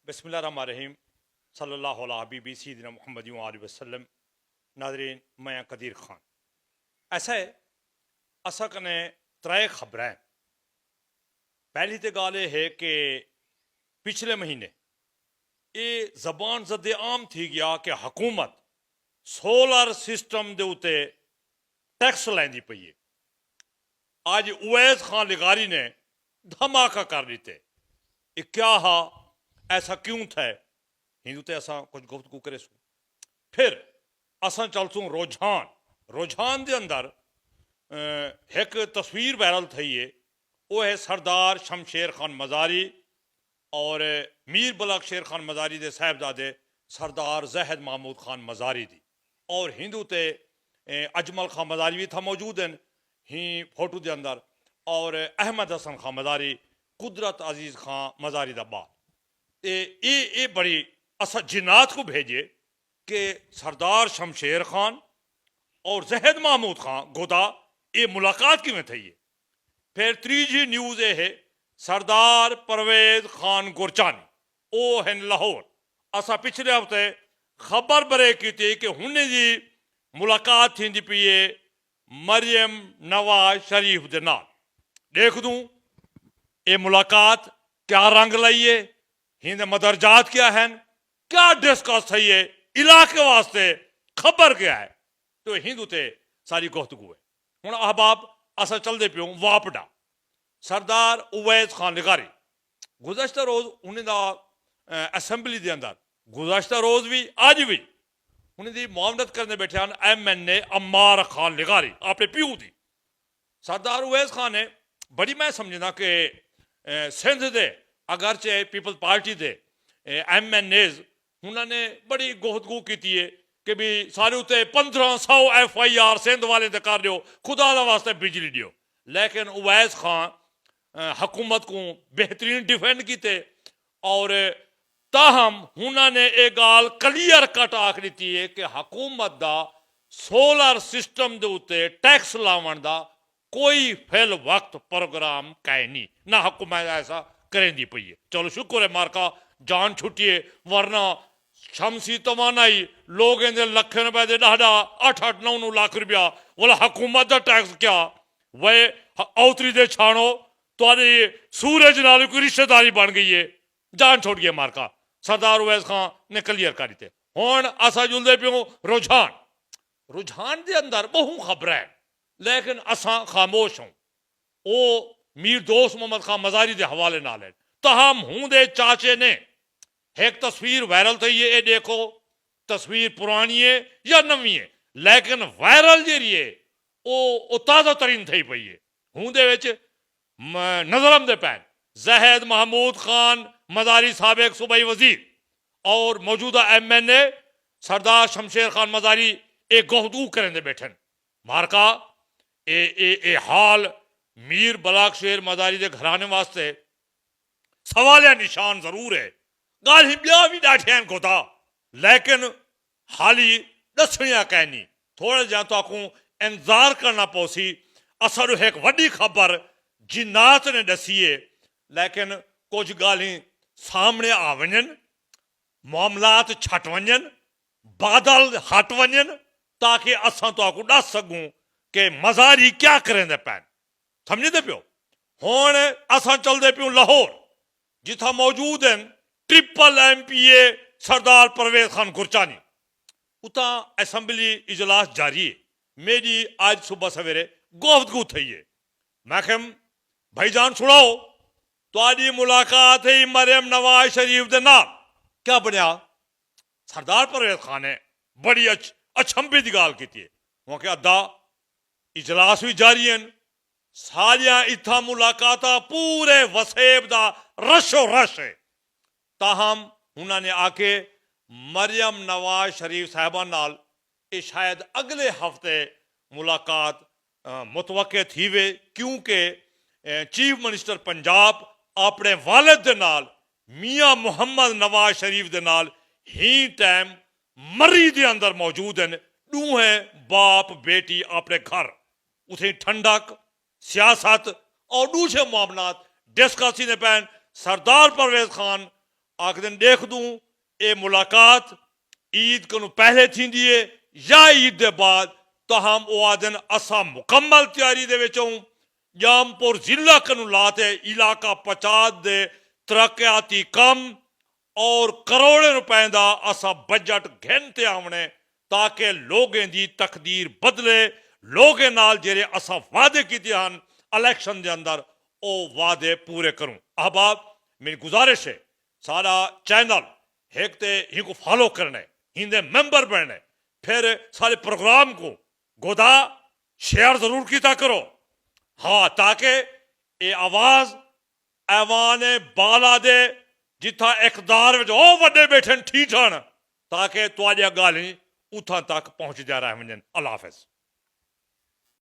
बिस्मिल्लाहिर्रहमानिर्रहीम सल्लल्लाहु अलैहि हबीबी सय्यिदिना मुहम्मद वसल्लम। नाज़रीन, मैं कदीर खान। ऐसा है असा कने त्रै खबरें। पहली तो गल यह है कि पिछले महीने ये जबान जदे आम थी गया कि हुकूमत सोलर सिस्टम के उत्ते टैक्स लैंदी पई है। आज उवैस खान लिगारी ने धमाका कर दिते। ये क्या हा, ऐसा क्यों था? हिंदू ते असा कुछ गुफ्तगू करे सू। फिर असा चलसूँ रुझान के अंदर एक तस्वीर वायरल थी है। वो है सरदार शमशेर खान मजारी और मीर बलक शेर खान मजारी के साहबजादे सरदार जहद महमूद खान मजारी दी। और हिंदू ते अजमल खान मजारी भी था मौजूद हैं ही फोटो के अंदर, और अहमद हसन खान मजारी, कुदरत अजीज खान मजारी का बाप। ये बड़ी असा जिन्नात को भेजे कि सरदार शमशेर खान और जहद महमूद खान गोदा ये मुलाकात किमें थी है। फिर तीजी न्यूज़ ये है सरदार परवेज खान गुरचानी, वो हैं लाहौर। असा पिछले हफ्ते खबर ब्रेक की थी कि हुने जी मुलाकात थी पी है मरियम नवाज शरीफ के नाल। देख दूँ ये मुलाकात क्या रंग लाई है, हिंद मदरजात क्या हैं, क्या डिस्कस थी है, इलाके वास्ते खबर क्या है। तो हिंदू ते सारी गुफ्तगू है। हुण अहबाब असा चलते प्यो वापडा। सरदार उवैस खान लिगारी गुज़श्ता रोज़ उन्हें असैम्बली के अंदर गुज़श्ता रोज़ भी अज भी उन्हें मुआवनत करने बैठे हैं MNA अम्मार खान लिगारी अपने प्यू की। सरदार उवैस खान ने बड़ी मैं समझना कि सिंध के अगरचे पीपल्स पार्टी के MNAs उन्होंने बड़ी गुफ्तगू की है कि भी सारे उत्ते 1500 FIR सिंध वाले ते कर दो, खुदा दा वास्ते बिजली दियो। लेकिन उवैस खान हुकूमत को बेहतरीन डिफेंड किते और ताहम उन्होंने एक गाल क्लियर कट आख दी है कि हुकूमत का सोलर सिस्टम के उत्ते टैक्स लावन का कोई फिल वक्त प्रोग्राम कै नहीं, ना हुकूमत ऐसा करेंदी पई है। चलो शुक्र है मारका जान छुट्टिए, वरना शमसी तवानाई लोग लखे रुपए दे डाढ़ा 8-8 9 लाख रुपया बोला हुकूमत का टैक्स क्या वे औतरी दे छाणो तुहारी सूरज नाल कोई रिश्तेदारी बन गई है। जान छोड़ गया मारका। सरदार उवैस खान ने क्लियर कर दिते। हुण असा जुलदे पियो रुझान के अंदर बहु खबर है, लेकिन असा खामोश हूँ। वो मीर दोस्त मोहम्मद खान मजारी के हवाले नाल है। तहम हूं दे चाचे ने एक तस्वीर वायरल थी है। ये देखो तस्वीर पुरानी है या नवी है, लेकिन वायरल जी है वो ताज़ा तरीन थी पई है। हूं दे विच नजरम दे पैन जहद महमूद खान मजारी साबिक सूबाई वजीर और मौजूदा MNA सरदार शमशेर खान मजारी एक गुफ्तगू करेंदे बैठन। मारका ए हाल मीर बलाक शेर मजारी के घराने वास्ते सवालिया निशान जरूर है। गाल ब्याह भी डाठिया गोता, लेकिन हाली दसनिया कहनी थोड़ा जा तो आखू इंतजार करना पौसी। असर एक वड्डी खबर जिन्नात ने दसी है, लेकिन कुछ गाली सामने आ वजन, मामलात छट वजन, बादल हट वजन, ताकि असा तो आखू दस सकूं कि मजारी क्या करें पैन। समझते प्यो? हुण असा चलते प्यो लाहौर, जिथा मौजूद हैं ट्रिपल MPA सरदार परवेज खान गुरचानी। उता असैम्बली इजलास जारी है। मेरी आज सुबह सवेरे गुफ्तगू थी है। मैं कह भाईजान सुनाओ तुहाडी मुलाकात है मरियम नवाज शरीफ के नाल, क्या बनया? सरदार परवेज खान ने बड़ी अचंभे की गाल की है। वह क्या अद्धा इजलास भी जारी हैं, सारिया इत्था मुलाकात पूरे वसेब का रशो रश है। ताहम उन्होंने आके मरियम नवाज शरीफ साहबा नाल ये शायद अगले हफ्ते मुलाकात मुतवक्के थी वे, क्योंकि चीफ मिनिस्टर पंजाब अपने वालिद दे नाल मियाँ मुहम्मद नवाज शरीफ दे नाल ही टाइम मरी दे अंदर मौजूद हैं। दूहे बाप बेटी अपने घर उसे ठंडक सियासत और दूसरे मामलात डिस्कस ने पैन। सरदार परवेज खान आखदे देख दूं ये मुलाकात ईद को पहले थींदी है या ईद के बाद तो हम वो आदन असा मुकम्मल तैयारी दे विच हूं जामपुर जिला कनु लाते इलाका पचात दे तरक्याती कम और करोड़ों रुपए का असा बजट घिनते आवने ताकि लोगों की तकदीर बदले लोगों नाल जेरे असा वादे किए हैं इलेक्शन के अंदर वो वादे पूरे करूं। अहबाब मेरी गुजारिश है सारा चैनल एक तो इनको फॉलो करने हिंदे मेंबर बनने फिर सारे प्रोग्राम को गोदा शेयर जरूर किया करो हाँ ताकि ये आवाज ऐवान बाला दे जिथा इकदार में वे बैठे ठीक हन ताकि तुझे गाल उथा तक पहुँच जा रहा है। अल्लाह हाफिज।